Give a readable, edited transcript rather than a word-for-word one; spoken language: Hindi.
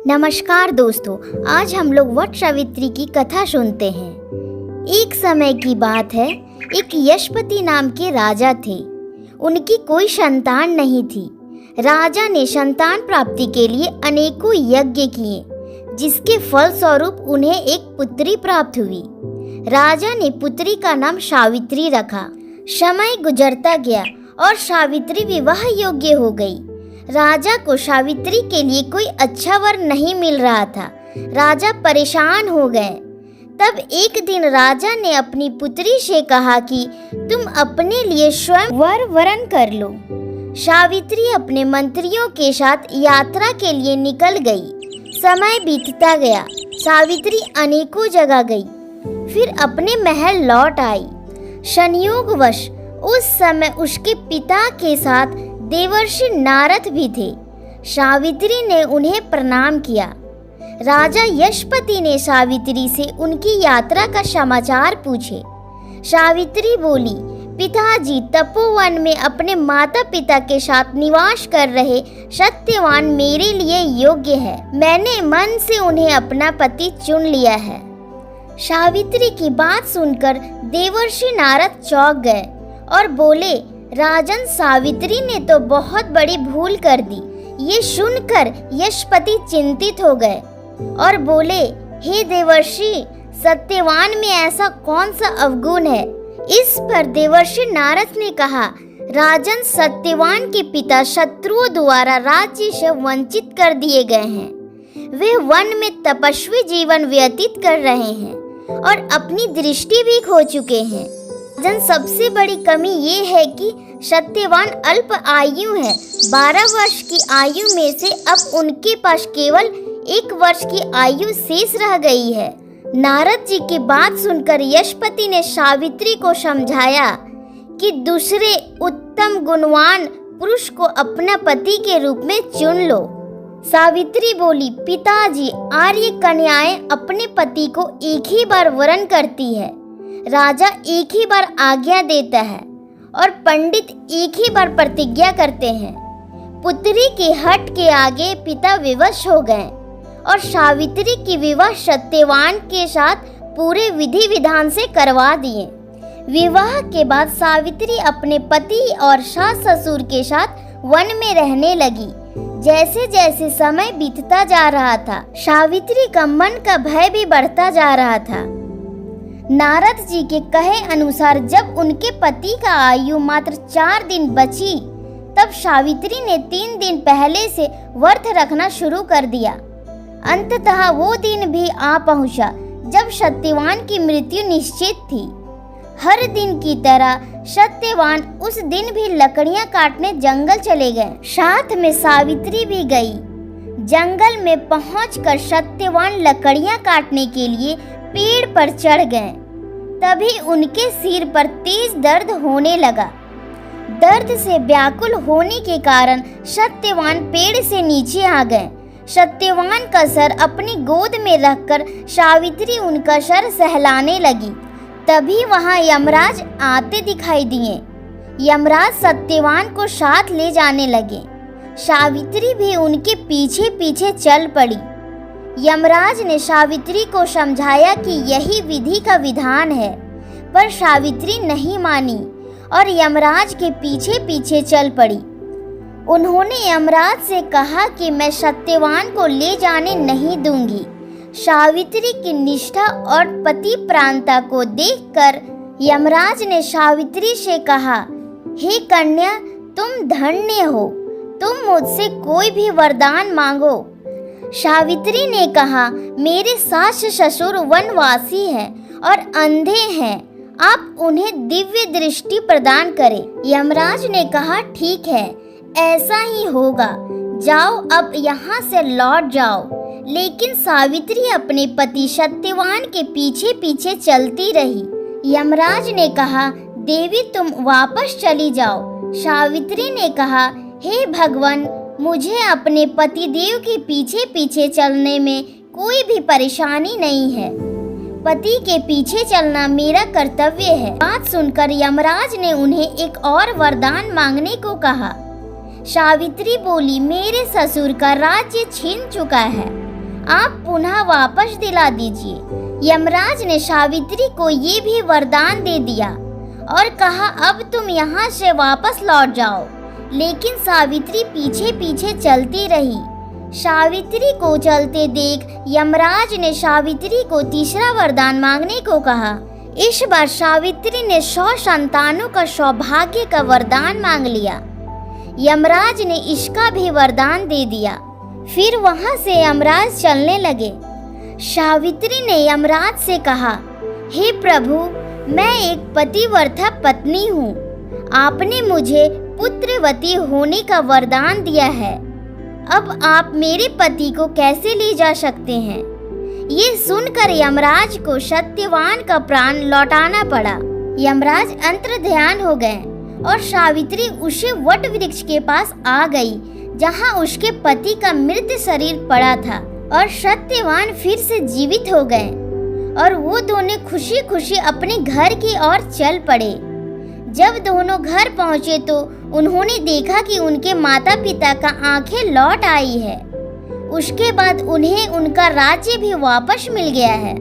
नमस्कार दोस्तों, आज हम लोग वट सावित्री की कथा सुनते हैं। एक समय की बात है, एक यशपति नाम के राजा थे। उनकी कोई संतान नहीं थी। राजा ने संतान प्राप्ति के लिए अनेकों यज्ञ किए, जिसके फल स्वरूप उन्हें एक पुत्री प्राप्त हुई। राजा ने पुत्री का नाम सावित्री रखा। समय गुजरता गया और सावित्री विवाह योग्य हो गई। राजा को सावित्री के लिए कोई अच्छा वर नहीं मिल रहा था। राजा परेशान हो गए। तब एक दिन राजा ने अपनी पुत्री से कहा कि तुम अपने लिए स्वयं वर वरण कर लो। सावित्री अपने मंत्रियों के साथ यात्रा के लिए निकल गई। समय बीतता गया। सावित्री अनेकों जगह गई, फिर अपने महल लौट आई। संयोगवश उस समय उसके पिता के साथ देवर्षि नारद भी थे। सावित्री ने उन्हें प्रणाम किया। राजा यशपति ने सावित्री से उनकी यात्रा का समाचार पूछे। सावित्री बोली, पिताजी तपोवन में अपने माता पिता के साथ निवास कर रहे सत्यवान मेरे लिए योग्य है। मैंने मन से उन्हें अपना पति चुन लिया है। सावित्री की बात सुनकर देवर्षि नारद चौंक गए और बोले, राजन, सावित्री ने तो बहुत बड़ी भूल कर दी। ये सुनकर यशपति चिंतित हो गए और बोले, हे देवर्षि, सत्यवान में ऐसा कौन सा अवगुण है? इस पर देवर्षि नारद ने कहा, राजन, सत्यवान के पिता शत्रुओं द्वारा राज्य से वंचित कर दिए गए हैं। वे वन में तपस्वी जीवन व्यतीत कर रहे हैं और अपनी दृष्टि भी खो चुके हैं। सबसे बड़ी कमी ये है कि सत्यवान अल्प आयु है। 12 वर्ष की आयु में से अब उनके पास केवल 1 वर्ष की आयु शेष रह गई है। नारद जी की बात सुनकर यशपति ने सावित्री को समझाया कि दूसरे उत्तम गुणवान पुरुष को अपना पति के रूप में चुन लो। सावित्री बोली, पिताजी, आर्य कन्याएं अपने पति को एक ही बार वरण करती है। राजा एक ही बार आज्ञा देता है और पंडित एक ही बार प्रतिज्ञा करते हैं। पुत्री के हठ के आगे पिता विवश हो गए और सावित्री की विवाह सत्यवान के साथ पूरे विधि विधान से करवा दिए। विवाह के बाद सावित्री अपने पति और सास ससुर के साथ वन में रहने लगी। जैसे जैसे समय बीतता जा रहा था, सावित्री का मन का भय भी बढ़ता जा रहा था। नारद जी के कहे अनुसार जब उनके पति का आयु मात्र 4 दिन बची, तब सावित्री ने 3 दिन पहले से व्रत रखना शुरू कर दिया। अंततः वो दिन भी आ पहुंचा जब सत्यवान की मृत्यु निश्चित थी। हर दिन की तरह सत्यवान उस दिन भी लकड़ियां काटने जंगल चले गए। साथ में सावित्री भी गई। जंगल में पहुंचकर सत्यवान लकड़ियां काटने के लिए पेड़ पर चढ़ गए। तभी उनके सिर पर तेज दर्द होने लगा। दर्द से व्याकुल होने के कारण सत्यवान पेड़ से नीचे आ गए। सत्यवान का सर अपनी गोद में रखकर सावित्री उनका सर सहलाने लगी। तभी वहां यमराज आते दिखाई दिए। यमराज सत्यवान को साथ ले जाने लगे। सावित्री भी उनके पीछे पीछे चल पड़ी। यमराज ने सावित्री को समझाया कि यही विधि का विधान है, पर सावित्री नहीं मानी और यमराज के पीछे पीछे चल पड़ी। उन्होंने यमराज से कहा कि मैं सत्यवान को ले जाने नहीं दूंगी। सावित्री की निष्ठा और पति प्राणता को देखकर यमराज ने सावित्री से कहा, हे कन्या, तुम धन्य हो, तुम मुझसे कोई भी वरदान मांगो। सावित्री ने कहा, मेरे सास ससुर वनवासी हैं और अंधे हैं, आप उन्हें दिव्य दृष्टि प्रदान करें। यमराज ने कहा, ठीक है, ऐसा ही होगा, जाओ अब यहाँ से लौट जाओ। लेकिन सावित्री अपने पति सत्यवान के पीछे पीछे चलती रही। यमराज ने कहा, देवी, तुम वापस चली जाओ। सावित्री ने कहा, हे भगवान, मुझे अपने पतिदेव के पीछे पीछे चलने में कोई भी परेशानी नहीं है। पति के पीछे चलना मेरा कर्तव्य है। बात सुनकर यमराज ने उन्हें एक और वरदान मांगने को कहा। सावित्री बोली, मेरे ससुर का राज्य छीन चुका है आप पुनः वापस दिला दीजिए। यमराज ने सावित्री को ये भी वरदान दे दिया और कहा, अब तुम यहाँ से वापस लौट जाओ। लेकिन सावित्री पीछे पीछे चलती रही। सावित्री को चलते देख यमराज ने सावित्री को तीसरा वरदान मांगने को कहा। इस बार सावित्री ने 100 संतानों का सौभाग्य का वरदान मांग लिया। यमराज ने इसका भी वरदान दे दिया। फिर वहां से यमराज चलने लगे। सावित्री ने यमराज से कहा, हे प्रभु, मैं एक पतिव्रता पत्नी हूँ। आपने मुझे पुत्रवती होने का वरदान दिया है। अब आप मेरे पति को कैसे ले जा सकते हैं? ये सुनकर यमराज को सत्यवान का प्राण लौटाना पड़ा। यमराज अंतर्ध्यान हो गए और सावित्री उसे वट वृक्ष के पास आ गई, जहाँ उसके पति का मृत शरीर पड़ा था, और सत्यवान फिर से जीवित हो गए और वो दोनों खुशी खुशी अपने घर की ओर चल पड़े। जब दोनों घर पहुँचे तो उन्होंने देखा कि उनके माता पिता का आंखें लौट आई है। उसके बाद उन्हें उनका राज्य भी वापस मिल गया है।